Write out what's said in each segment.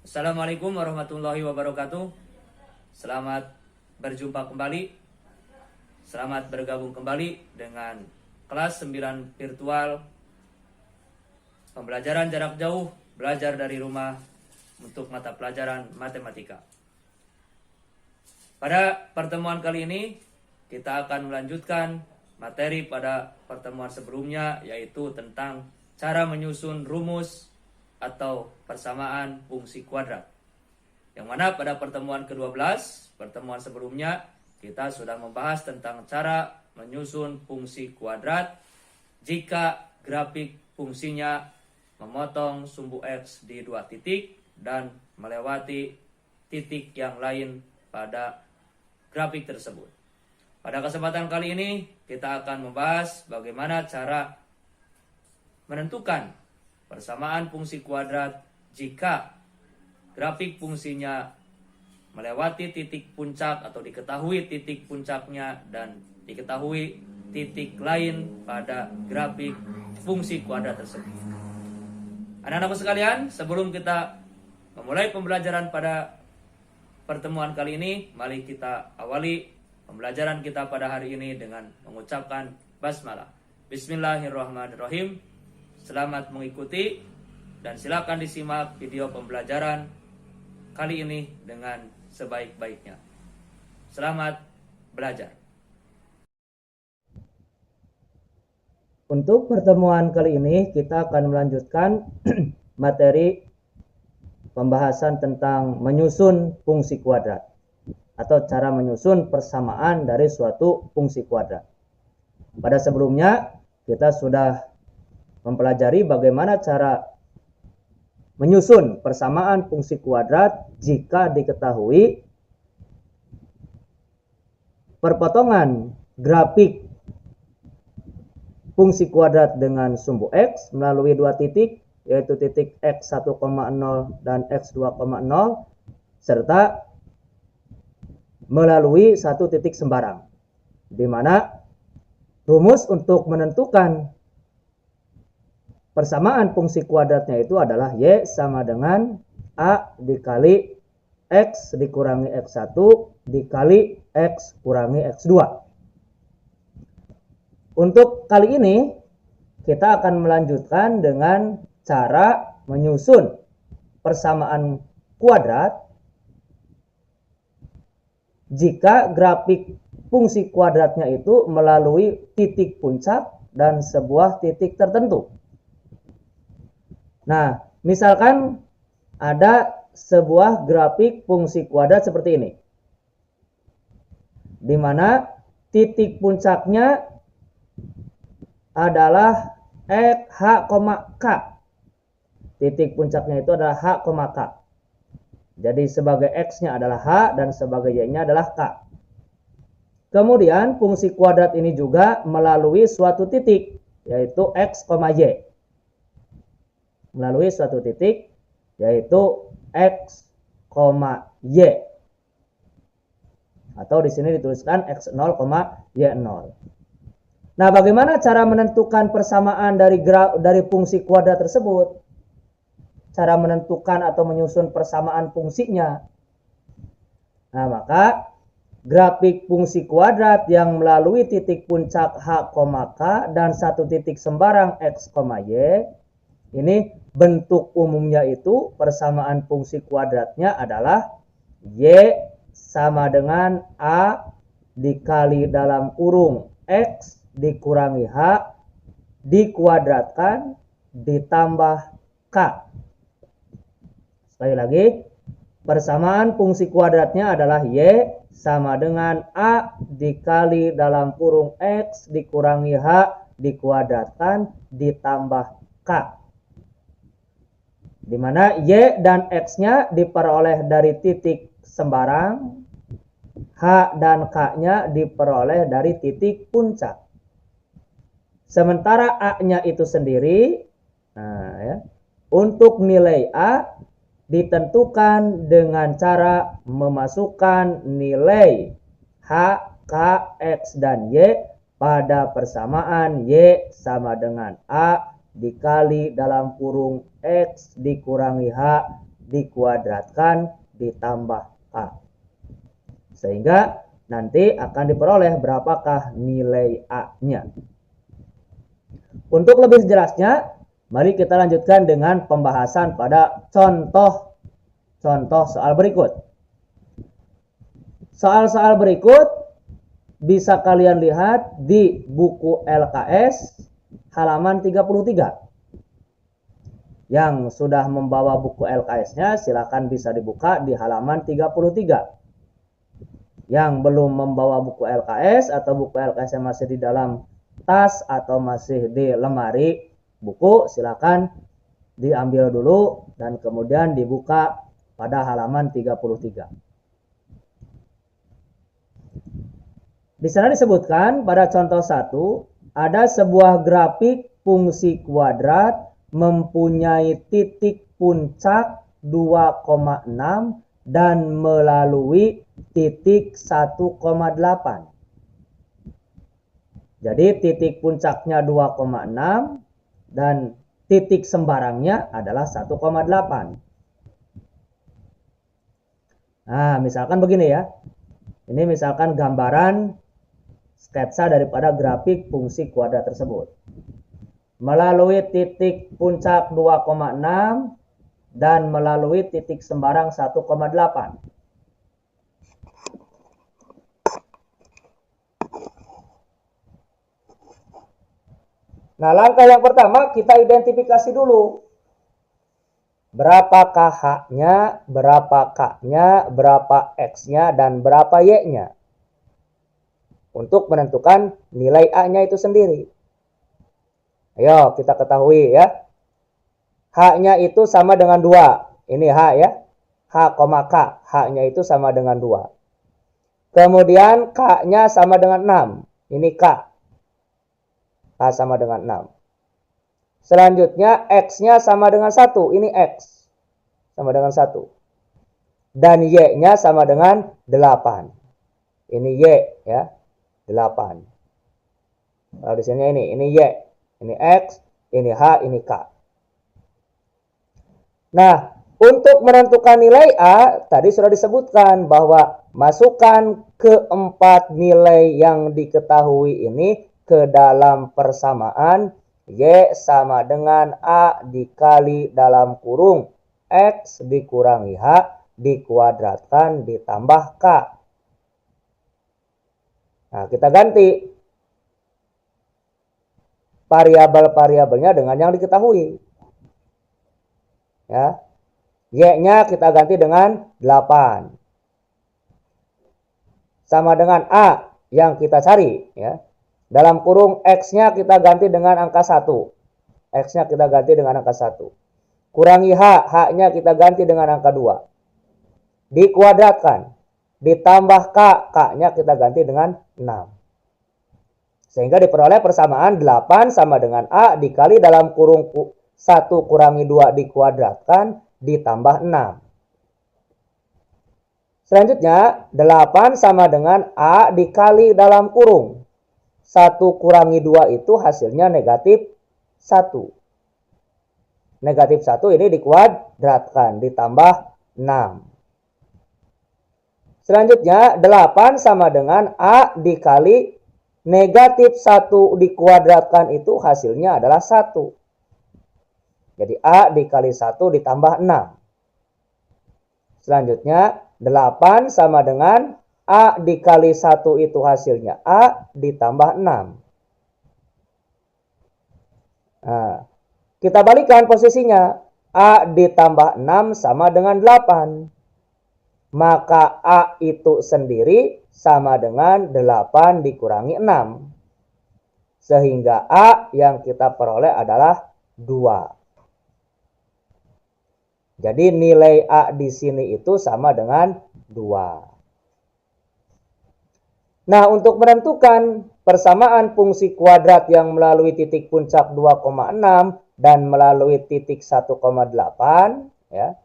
Assalamualaikum warahmatullahi wabarakatuh. Selamat berjumpa kembali. Selamat bergabung kembali dengan kelas 9 virtual pembelajaran jarak jauh, belajar dari rumah untuk mata pelajaran matematika. Pada pertemuan kali ini kita akan melanjutkan materi pada pertemuan sebelumnya, yaitu tentang cara menyusun rumus atau persamaan fungsi kuadrat. Yang mana pada pertemuan ke-12, pertemuan sebelumnya, kita sudah membahas tentang cara menyusun fungsi kuadrat jika grafik fungsinya memotong sumbu X di 2 titik dan melewati titik yang lain pada grafik tersebut. Pada kesempatan kali ini, kita akan membahas bagaimana cara menentukan persamaan fungsi kuadrat jika grafik fungsinya melewati titik puncak atau diketahui titik puncaknya dan diketahui titik lain pada grafik fungsi kuadrat tersebut. Anak-anakku sekalian, sebelum kita memulai pembelajaran pada pertemuan kali ini, mari kita awali pembelajaran kita pada hari ini dengan mengucapkan basmalah. Bismillahirrahmanirrahim. Selamat mengikuti dan silakan disimak video pembelajaran kali ini dengan sebaik-baiknya. Selamat belajar. Untuk pertemuan kali ini kita akan melanjutkan materi pembahasan tentang menyusun fungsi kuadrat atau cara menyusun persamaan dari suatu fungsi kuadrat. Pada sebelumnya kita sudah mempelajari bagaimana cara menyusun persamaan fungsi kuadrat jika diketahui perpotongan grafik fungsi kuadrat dengan sumbu X melalui 2 titik, yaitu titik X1,0 dan X2,0, serta melalui 1 titik sembarang, di mana rumus untuk menentukan persamaan fungsi kuadratnya itu adalah Y sama dengan A dikali X dikurangi X1 dikali X kurangi X2. Untuk kali ini kita akan melanjutkan dengan cara menyusun persamaan kuadrat jika grafik fungsi kuadratnya itu melalui titik puncak dan sebuah titik tertentu. Nah, misalkan ada sebuah grafik fungsi kuadrat seperti ini, di mana titik puncaknya adalah H, K. Titik puncaknya itu adalah H, K. Jadi sebagai X-nya adalah H dan sebagai Y-nya adalah K. Kemudian fungsi kuadrat ini juga melalui suatu titik, yaitu X, Y. Melalui suatu titik, yaitu X, Y. Atau di sini dituliskan X0, Y0. Nah, bagaimana cara menentukan persamaan dari fungsi kuadrat tersebut? Cara menentukan atau menyusun persamaan fungsinya. Nah, maka grafik fungsi kuadrat yang melalui titik puncak H, K dan 1 titik sembarang X, Y, ini bentuk umumnya itu persamaan fungsi kuadratnya adalah Y sama dengan A dikali dalam kurung X dikurangi H dikuadratkan ditambah K. Sekali lagi, persamaan fungsi kuadratnya adalah Y sama dengan A dikali dalam kurung X dikurangi H dikuadratkan ditambah K. Di mana Y dan X-nya diperoleh dari titik sembarang, H dan K-nya diperoleh dari titik puncak. Sementara A-nya itu sendiri, untuk nilai A ditentukan dengan cara memasukkan nilai H, K, X, dan Y pada persamaan Y sama dengan A dikali dalam kurung X dikurangi H dikuadratkan ditambah K. Sehingga nanti akan diperoleh berapakah nilai A-nya. Untuk lebih jelasnya, mari kita lanjutkan dengan pembahasan pada contoh soal berikut. Soal-soal berikut bisa kalian lihat di buku LKS halaman 33. Yang sudah membawa buku LKS-nya silakan bisa dibuka di halaman 33. Yang belum membawa buku LKS atau buku LKS yang masih di dalam tas atau masih di lemari buku, silakan diambil dulu dan kemudian dibuka pada halaman 33. Di sana disebutkan pada contoh 1 ada sebuah grafik fungsi kuadrat mempunyai titik puncak 2,6 dan melalui titik 1,8. Jadi titik puncaknya 2,6 dan titik sembarangnya adalah 1,8. Nah, misalkan begini ya. Ini misalkan gambaran sketsa daripada grafik fungsi kuadrat tersebut. Melalui titik puncak 2,6 dan melalui titik sembarang 1,8. Nah, langkah yang pertama kita identifikasi dulu. Berapakah H-nya, berapa K-nya, berapa X-nya, dan berapa Y-nya. Untuk menentukan nilai A-nya itu sendiri. Ayo kita ketahui ya. H-nya itu sama dengan 2. Ini H ya. H, K. H-nya itu sama dengan 2. Kemudian K-nya sama dengan 6. Ini K. K sama dengan 6. Selanjutnya X-nya sama dengan 1. Ini X. Sama dengan 1. Dan Y-nya sama dengan 8. Ini Y ya. 8. Kalau di sini ini Y. Ini X. Ini H. Ini K. Nah, untuk menentukan nilai A, tadi sudah disebutkan bahwa masukkan keempat nilai yang diketahui ini ke dalam persamaan Y sama dengan A dikali dalam kurung X dikurangi H dikuadratkan ditambah K. Nah, kita ganti variabel-variabelnya dengan yang diketahui. Ya. Y-nya kita ganti dengan 8. Sama dengan A yang kita cari. Ya. Dalam kurung X-nya kita ganti dengan angka 1. X-nya kita ganti dengan angka 1. Kurangi H. H-nya kita ganti dengan angka 2. Dikuadratkan. Ditambah K. K-nya kita ganti dengan 6. Sehingga diperoleh persamaan 8 sama dengan A dikali dalam kurung 1 kurangi 2 dikuadratkan ditambah 6. Selanjutnya 8 sama dengan A dikali dalam kurung 1 kurangi 2 itu hasilnya negatif 1. Negatif 1 ini dikuadratkan ditambah 6. Selanjutnya 8 sama dengan A dikali negatif 1 dikuadratkan itu hasilnya adalah 1. Jadi A dikali 1 ditambah 6. Selanjutnya 8 sama dengan A dikali 1 itu hasilnya A ditambah 6. Nah, kita balikan posisinya. A ditambah 6 sama dengan 8. Maka A itu sendiri sama dengan 8 dikurangi 6. Sehingga A yang kita peroleh adalah 2. Jadi nilai A di sini itu sama dengan 2. Nah, untuk menentukan persamaan fungsi kuadrat yang melalui titik puncak 2,6 dan melalui titik 1,8 ya.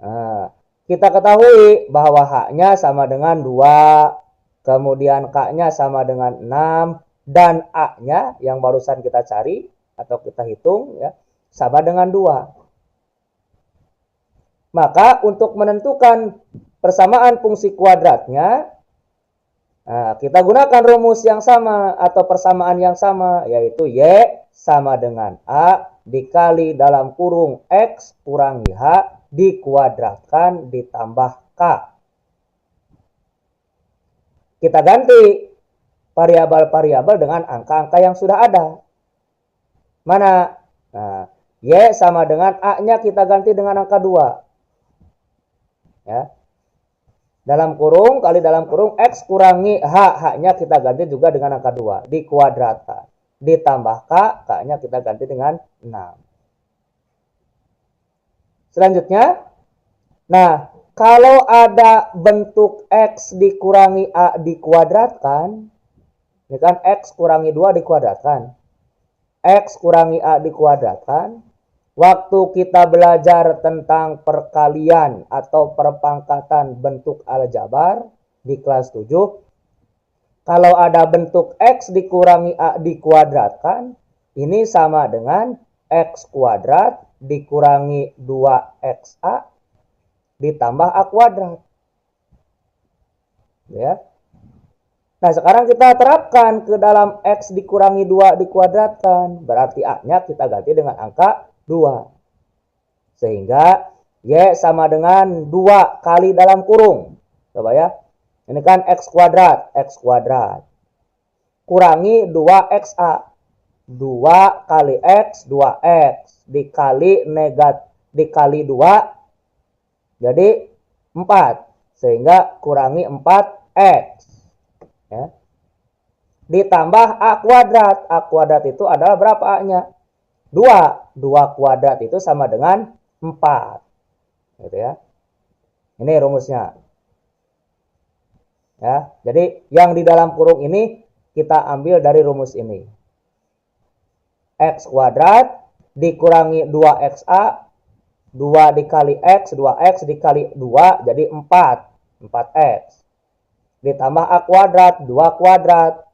Nah, kita ketahui bahwa H-nya sama dengan 2, kemudian K-nya sama dengan 6 dan A-nya yang barusan kita cari atau kita hitung ya sama dengan 2. Maka untuk menentukan persamaan fungsi kuadratnya, nah, kita gunakan rumus yang sama atau persamaan yang sama, yaitu Y sama dengan A dikali dalam kurung X kurangi H dikuadratkan ditambah K. Kita ganti variabel-variabel dengan angka-angka yang sudah ada. Mana? Nah, Y sama dengan A-nya kita ganti dengan angka 2. Ya. Dalam kurung kali dalam kurung X kurangi H. H-nya kita ganti juga dengan angka 2. Dikuadratkan. Ditambah K. K-nya kita ganti dengan 6. Selanjutnya. Nah, kalau ada bentuk X dikurangi A dikuadratkan. Ini kan X kurangi 2 dikuadratkan. X kurangi A dikuadratkan. Waktu kita belajar tentang perkalian atau perpangkatan bentuk aljabar di kelas 7, kalau ada bentuk X dikurangi A dikuadratkan, ini sama dengan X kuadrat dikurangi 2XA ditambah A kuadrat. Ya. Nah, sekarang kita terapkan ke dalam X dikurangi 2 dikuadratkan. Berarti A-nya kita ganti dengan angka 2. Sehingga Y sama dengan 2 kali dalam kurung. Coba ya. Ini kan X kuadrat. X kuadrat. Kurangi 2XA. 2 kali X, 2X. Dikali dikali 2. Jadi 4. Sehingga kurangi 4X. Ya. Ditambah A kuadrat. A kuadrat itu adalah berapa A-nya? 2. 2 kuadrat itu sama dengan 4. Gitu ya. Ini rumusnya. Ya, jadi yang di dalam kurung ini kita ambil dari rumus ini. X kuadrat dikurangi 2XA. 2 dikali X, 2X dikali 2 jadi 4. 4X. Ditambah A kuadrat, 2 kuadrat,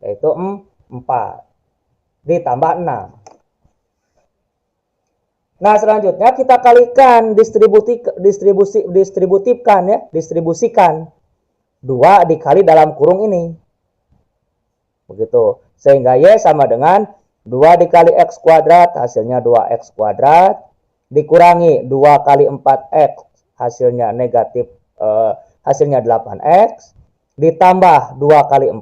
yaitu 4. Ditambah 6. Nah, selanjutnya kita kalikan distributifkan ya, distribusikan 2 dikali dalam kurung ini. Begitu. Sehingga Y sama dengan 2 dikali X kuadrat, hasilnya 2X kuadrat, dikurangi 2 kali 4X, hasilnya negatif, hasilnya 8X, ditambah 2 kali 4,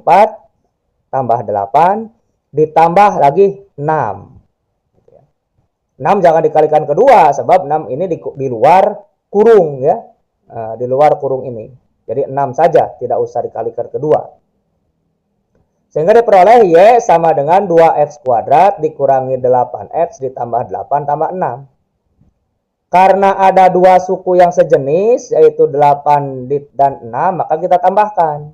tambah 8, ditambah lagi 6. 6 jangan dikalikan kedua, sebab 6 ini di luar kurung ya. Di luar kurung ini. Jadi 6 saja, tidak usah dikalikan kedua. Sehingga diperoleh Y sama dengan 2X kuadrat dikurangi 8X ditambah 8 tambah 6. Karena ada dua suku yang sejenis, yaitu 8 dan 6, maka kita tambahkan.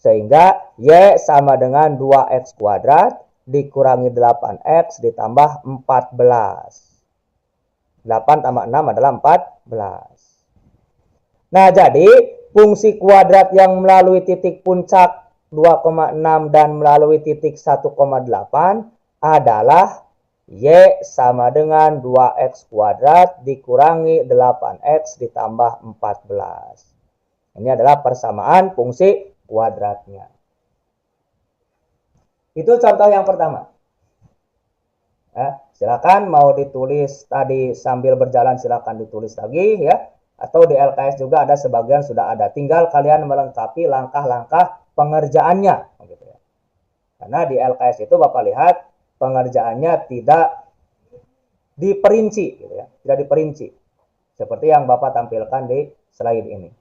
Sehingga Y sama dengan 2X kuadrat dikurangi 8X ditambah 14. 8 tambah 6 adalah 14. Nah, jadi fungsi kuadrat yang melalui titik puncak 2,6 dan melalui titik 1,8 adalah Y sama dengan 2X kuadrat dikurangi 8X ditambah 14. Ini adalah persamaan fungsi kuadratnya. Itu contoh yang pertama. Ya, silakan mau ditulis tadi sambil berjalan silakan ditulis lagi ya. Atau di LKS juga ada sebagian sudah ada. Tinggal kalian melengkapi langkah-langkah pengerjaannya. Gitu ya. Karena di LKS itu Bapak lihat pengerjaannya tidak diperinci, gitu ya. Tidak diperinci. Seperti yang Bapak tampilkan di slide ini.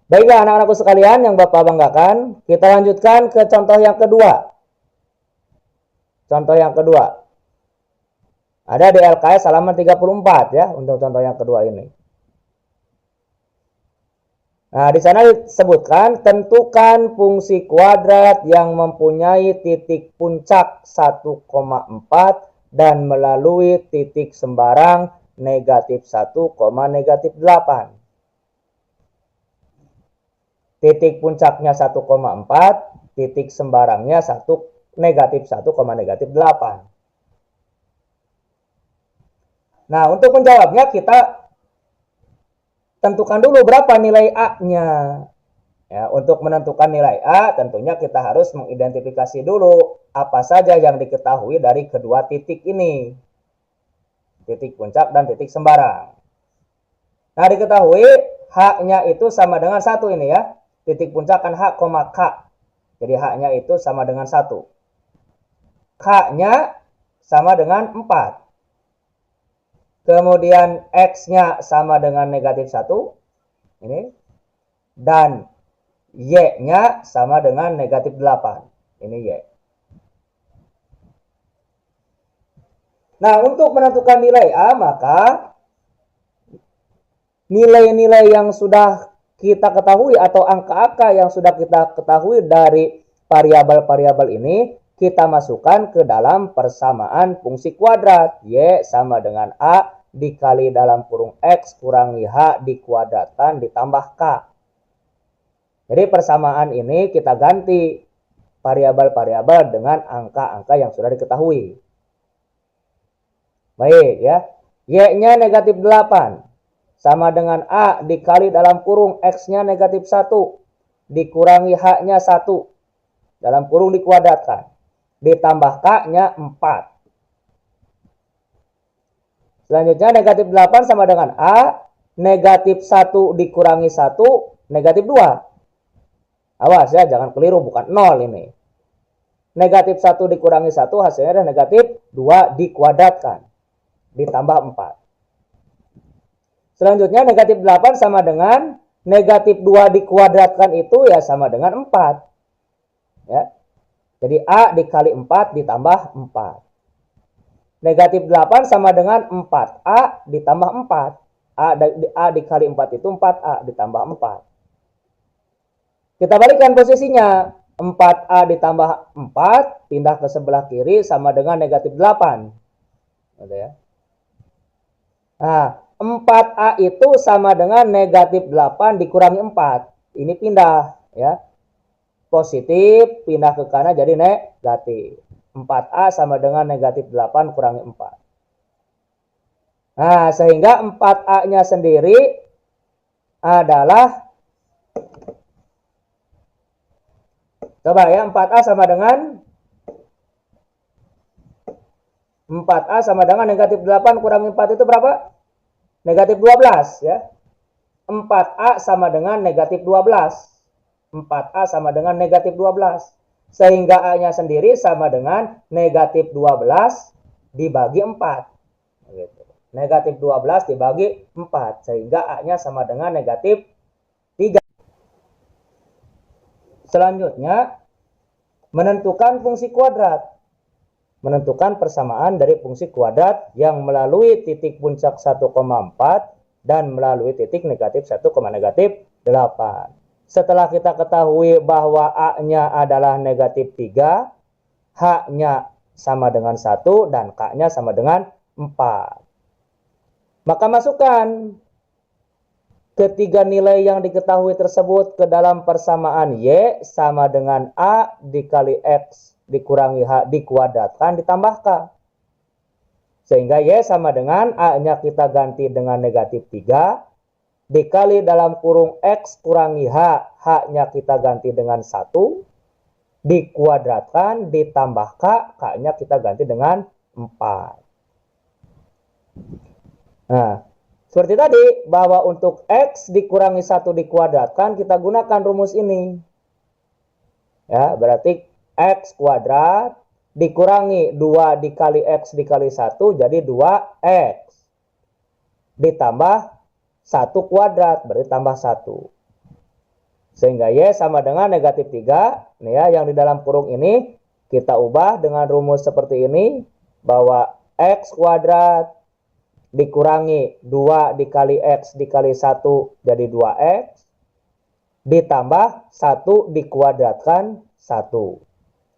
Baiklah anak-anakku sekalian yang Bapak banggakan, kita lanjutkan ke contoh yang kedua. Contoh yang kedua. Ada di LKS halaman 34 ya untuk contoh yang kedua ini. Nah, di sana disebutkan tentukan fungsi kuadrat yang mempunyai titik puncak 1,4 dan melalui titik sembarang negatif 1, negatif 8. Titik puncaknya 1,4, titik sembarangnya negatif 1, negatif 8. Nah, untuk menjawabnya kita tentukan dulu berapa nilai A-nya. Ya, untuk menentukan nilai A, tentunya kita harus mengidentifikasi dulu apa saja yang diketahui dari kedua titik ini. Titik puncak dan titik sembarang. Nah, diketahui H-nya itu sama dengan 1 ini ya. Titik puncak kan H, K. Jadi H-nya itu sama dengan 1. K-nya sama dengan 4. Kemudian X-nya sama dengan negatif 1. Ini. Dan Y-nya sama dengan negatif 8. Ini Y. Nah, untuk menentukan nilai A, maka nilai-nilai yang sudah kita ketahui atau angka-angka yang sudah kita ketahui dari variabel-variabel ini, kita masukkan ke dalam persamaan fungsi kuadrat. Y sama dengan A dikali dalam kurung X kurangi H dikuadratkan ditambah K. Jadi persamaan ini kita ganti variabel-variabel dengan angka-angka yang sudah diketahui. Baik ya. Y-nya negatif 8 sama dengan A dikali dalam kurung X-nya negatif 1 dikurangi H-nya 1 dalam kurung dikuadratkan ditambah K-nya 4. Selanjutnya negatif 8 sama dengan A negatif 1 dikurangi 1 negatif 2. Awas ya, jangan keliru, bukan 0 ini. Negatif 1 dikurangi 1 hasilnya adalah negatif 2 dikuadratkan. Ditambah 4. Selanjutnya negatif 8 sama dengan negatif 2 dikuadratkan itu ya sama dengan 4. Ya. Jadi A dikali 4 ditambah 4. Negatif 8 sama dengan 4A ditambah 4. A dikali 4 itu 4A ditambah 4. Kita balikkan posisinya. 4A ditambah 4 pindah ke sebelah kiri sama dengan negatif 8. Gitu ya. Nah, 4A itu sama dengan negatif 8 dikurangi 4. Ini pindah ya. Positif pindah ke kanan jadi negatif. 4A sama dengan negatif 8 kurangi 4. Nah, sehingga 4A-nya sendiri adalah, coba ya, 4A sama dengan 4A sama dengan negatif 8 kurangi 4 itu berapa? Negatif 12 ya. 4A sama dengan negatif 12. 4A sama dengan negatif 12. Sehingga A-nya sendiri sama dengan negatif 12 dibagi 4. Gitu. Negatif 12 dibagi 4. Sehingga A-nya sama dengan negatif 3. Selanjutnya, menentukan fungsi kuadrat. Menentukan persamaan dari fungsi kuadrat yang melalui titik puncak 1,4 dan melalui titik negatif 1, negatif 8. Setelah kita ketahui bahwa A-nya adalah negatif 3, H-nya sama dengan 1, dan K-nya sama dengan 4. Maka masukkan ketiga nilai yang diketahui tersebut ke dalam persamaan Y sama dengan A dikali X dikurangi H dikuadratkan ditambah K. Sehingga Y sama dengan A-nya kita ganti dengan negatif 3 dikali dalam kurung X kurangi H, H-nya kita ganti dengan 1 dikuadratkan ditambah K, K-nya kita ganti dengan 4. Nah, seperti tadi bahwa untuk X dikurangi 1 dikuadratkan kita gunakan rumus ini. Ya, berarti X kuadrat dikurangi 2 dikali X dikali 1 jadi 2X. Ditambah 1 kuadrat berarti tambah 1. Sehingga Y sama dengan negatif 3. Nih ya, yang di dalam kurung ini kita ubah dengan rumus seperti ini. Bahwa X kuadrat dikurangi 2 dikali X dikali 1 jadi 2X. Ditambah 1 dikuadratkan 1.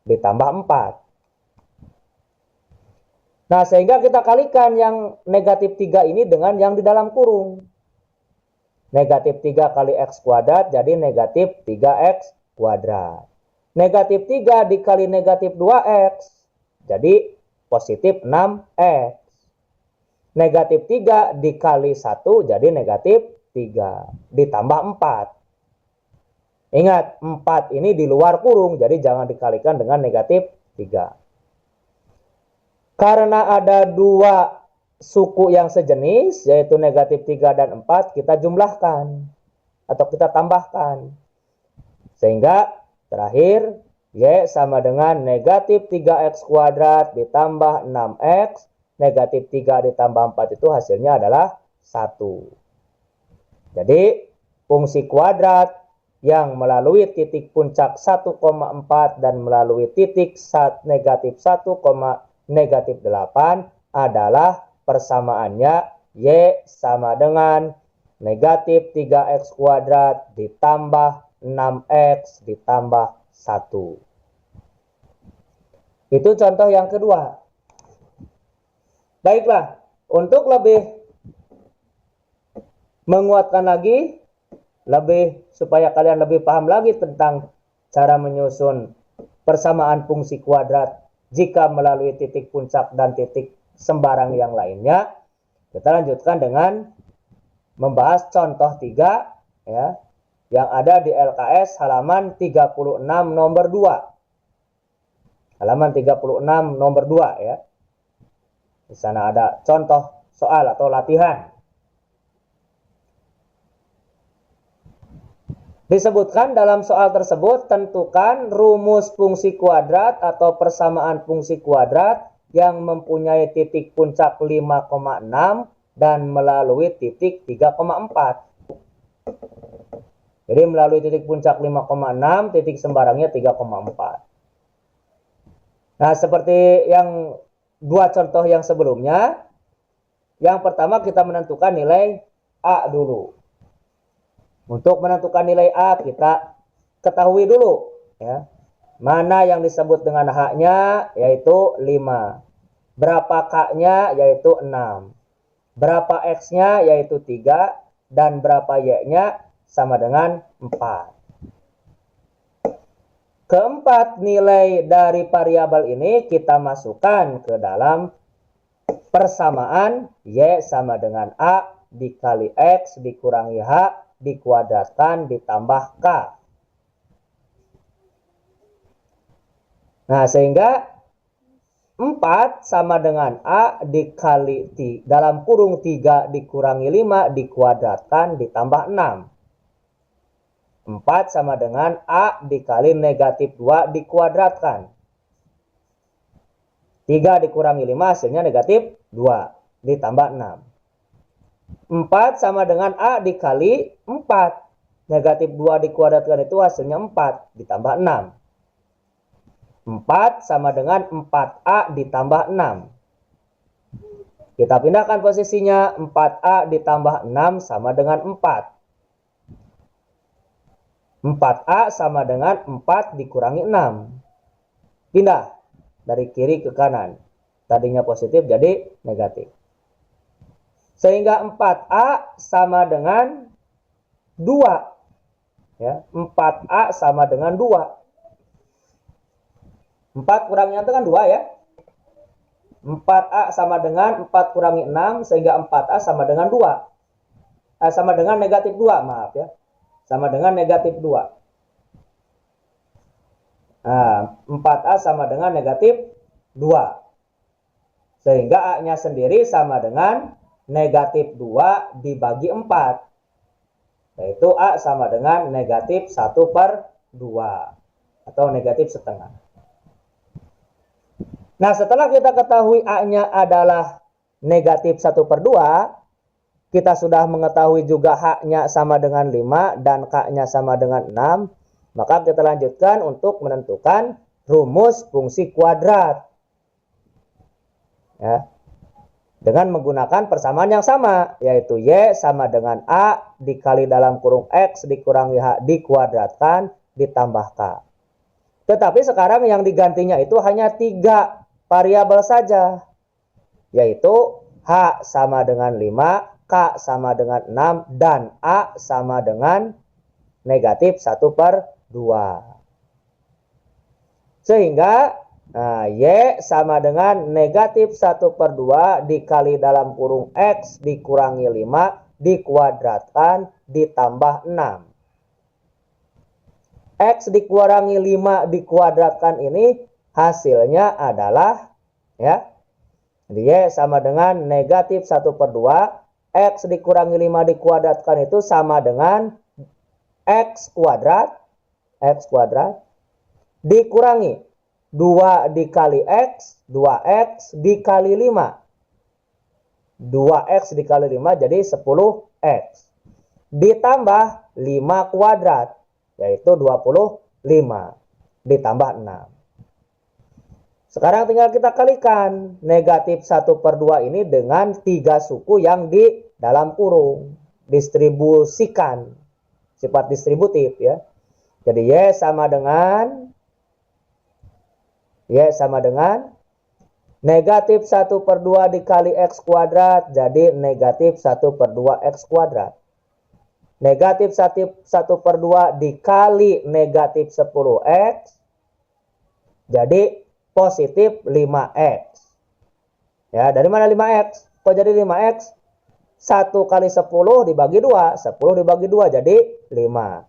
Ditambah 4. Nah, sehingga kita kalikan yang negatif 3 ini dengan yang di dalam kurung. Negatif 3 kali X kuadrat jadi negatif 3X kuadrat. Negatif 3 dikali negatif 2X jadi positif 6X. Negatif 3 dikali 1 jadi negatif 3. Ditambah 4. Ingat, 4 ini di luar kurung, jadi jangan dikalikan dengan negatif 3. Karena ada dua suku yang sejenis, yaitu negatif 3 dan 4, kita jumlahkan atau kita tambahkan. Sehingga terakhir, Y sama dengan negatif 3X kuadrat ditambah 6X. Negatif 3 ditambah 4 itu hasilnya adalah 1. Jadi, fungsi kuadrat yang melalui titik puncak 1,4 dan melalui titik negatif 1, negatif 8 adalah persamaannya Y sama dengan negatif 3X kuadrat ditambah 6X ditambah 1. Itu contoh yang kedua. Baiklah, untuk lebih menguatkan lagi, supaya kalian lebih paham lagi tentang cara menyusun persamaan fungsi kuadrat jika melalui titik puncak dan titik sembarang yang lainnya, kita lanjutkan dengan membahas contoh 3 ya, yang ada di LKS halaman 36 nomor 2. Halaman 36 nomor 2 ya. Di sana ada contoh soal atau latihan. Disebutkan dalam soal tersebut, tentukan rumus fungsi kuadrat atau persamaan fungsi kuadrat yang mempunyai titik puncak 5,6 dan melalui titik 3,4. Jadi melalui titik puncak 5,6, titik sembarangnya 3,4. Nah, seperti yang dua contoh yang sebelumnya, yang pertama kita menentukan nilai A dulu. Untuk menentukan nilai A, kita ketahui dulu ya, mana yang disebut dengan H-nya, yaitu 5. Berapa K-nya, yaitu 6. Berapa X-nya, yaitu 3. Dan berapa Y-nya, sama dengan 4. Keempat nilai dari variabel ini kita masukkan ke dalam persamaan Y sama dengan A dikali X dikurangi H dikuadratkan ditambah K. Nah, sehingga 4 sama dengan A dikali dalam kurung 3 dikurangi 5 dikuadratkan ditambah 6. 4 sama dengan A dikali negatif 2 dikuadratkan. 3 dikurangi 5 hasilnya negatif 2 ditambah 6. 4 sama dengan A dikali 4. Negatif 2 dikuadratkan itu hasilnya 4 ditambah 6. 4 sama dengan 4A ditambah 6. Kita pindahkan posisinya, 4A ditambah 6 sama dengan 4. 4A sama dengan 4 dikurangi 6. Pindah dari kiri ke kanan. Tadinya positif jadi negatif. Sehingga 4A sama dengan 2. Ya, 4A sama dengan 2. 4 kurangi 6 itu kan 2 ya. 4A sama dengan 4 kurangi 6 sehingga 4A sama dengan 2. Sama dengan negatif 2, maaf ya. Sama dengan negatif 2. Nah, 4A sama dengan negatif 2. Sehingga A-nya sendiri sama dengan negatif 2 dibagi 4. Yaitu A sama dengan negatif 1/2. Atau negatif setengah. Nah, setelah kita ketahui A-nya adalah negatif 1/2, kita sudah mengetahui juga H-nya sama dengan 5 dan K-nya sama dengan 6. Maka kita lanjutkan untuk menentukan rumus fungsi kuadrat. Ya. Dengan menggunakan persamaan yang sama, yaitu Y sama dengan A dikali dalam kurung X dikurangi H dikuadratkan ditambah K. Tetapi sekarang yang digantinya itu hanya 3 variabel saja, yaitu H sama dengan 5, K sama dengan 6, dan A sama dengan negatif 1/2. Sehingga Nah, Y sama dengan negatif 1/2 dikali dalam kurung X dikurangi 5 dikuadratkan ditambah 6. X dikurangi 5 dikuadratkan ini hasilnya adalah, ya, Y sama dengan negatif 1/2. X dikurangi 5 dikuadratkan itu sama dengan X kuadrat dikurangi 2 dikali X, 2X dikali 5. 2X dikali 5 jadi 10X. Ditambah 5 kuadrat, yaitu 25. Ditambah 6. Sekarang tinggal kita kalikan negatif 1/2 ini dengan 3 suku yang di dalam kurung. Distribusikan. Sifat distributif, ya. Jadi Y sama dengan negatif 1/2 dikali X kuadrat, jadi negatif 1/2 X kuadrat. Negatif 1/2 dikali negatif 10X, jadi positif 5X. Ya, dari mana 5X? Kok jadi 5X? 1 kali 10 dibagi 2. 10 dibagi 2 jadi 5.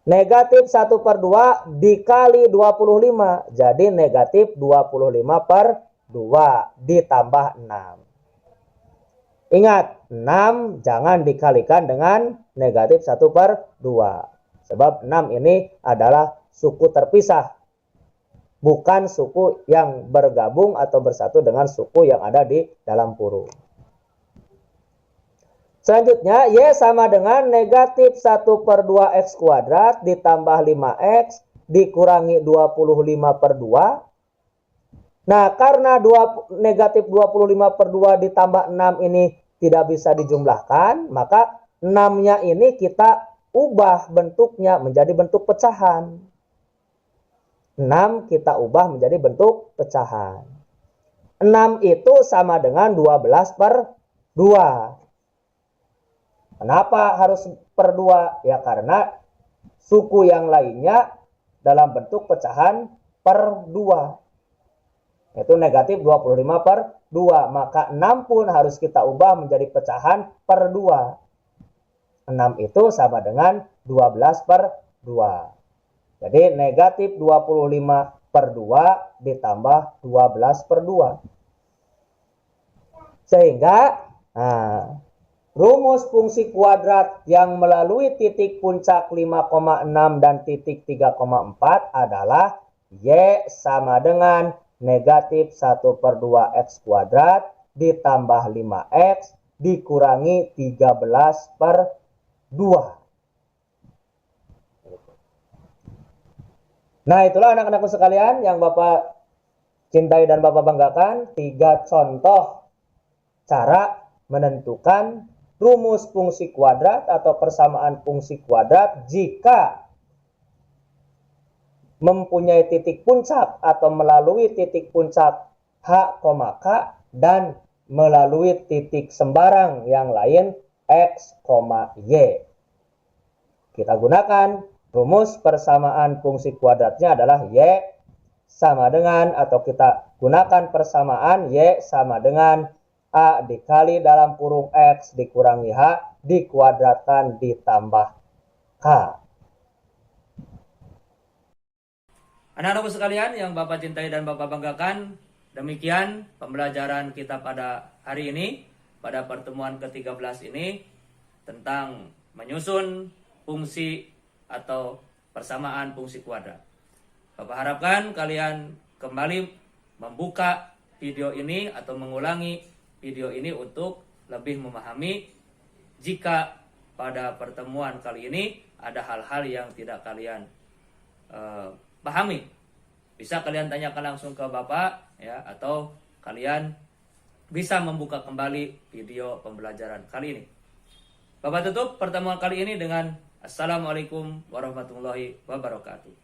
Negatif 1/2 dikali 25. Jadi negatif 25/2 ditambah 6. Ingat, 6 jangan dikalikan dengan negatif 1/2. Sebab 6 ini adalah suku terpisah. Bukan suku yang bergabung atau bersatu dengan suku yang ada di dalam kurung. Selanjutnya, Y sama dengan negatif 1/2 X kuadrat ditambah 5X dikurangi 25/2. Nah, karena negatif 25/2 ditambah 6 ini tidak bisa dijumlahkan, maka 6-nya ini kita ubah bentuknya menjadi bentuk pecahan. 6 kita ubah menjadi bentuk pecahan. 6 itu sama dengan 12/2. Kenapa harus per 2? Ya karena suku yang lainnya dalam bentuk pecahan per 2. Yaitu negatif 25/2. Maka 6 pun harus kita ubah menjadi pecahan per 2. 6 itu sama dengan 12/2. Jadi negatif 25/2 ditambah 12/2. Sehingga rumus fungsi kuadrat yang melalui titik puncak 5,6 dan titik 3,4 adalah Y sama dengan negatif 1/2 X kuadrat ditambah 5X dikurangi 13/2. Nah, itulah anak-anakku sekalian yang Bapak cintai dan Bapak banggakan. 3 contoh cara menentukan rumus fungsi kuadrat atau persamaan fungsi kuadrat jika mempunyai titik puncak atau melalui titik puncak H, K dan melalui titik sembarang yang lain X, Y. Kita gunakan rumus persamaan fungsi kuadratnya adalah Y sama dengan, atau kita gunakan persamaan Y sama dengan A dikali dalam kurung X dikurangi H dikuadratkan ditambah K. Anak-anakku sekalian yang Bapak cintai dan Bapak banggakan, demikian pembelajaran kita pada hari ini, pada pertemuan ke-13 ini, tentang menyusun fungsi atau persamaan fungsi kuadrat. Bapak harapkan kalian kembali membuka video ini atau mengulangi video ini untuk lebih memahami jika pada pertemuan kali ini ada hal-hal yang tidak kalian pahami. Bisa kalian tanyakan langsung ke Bapak, ya, atau kalian bisa membuka kembali video pembelajaran kali ini. Bapak tutup pertemuan kali ini dengan Assalamualaikum warahmatullahi wabarakatuh.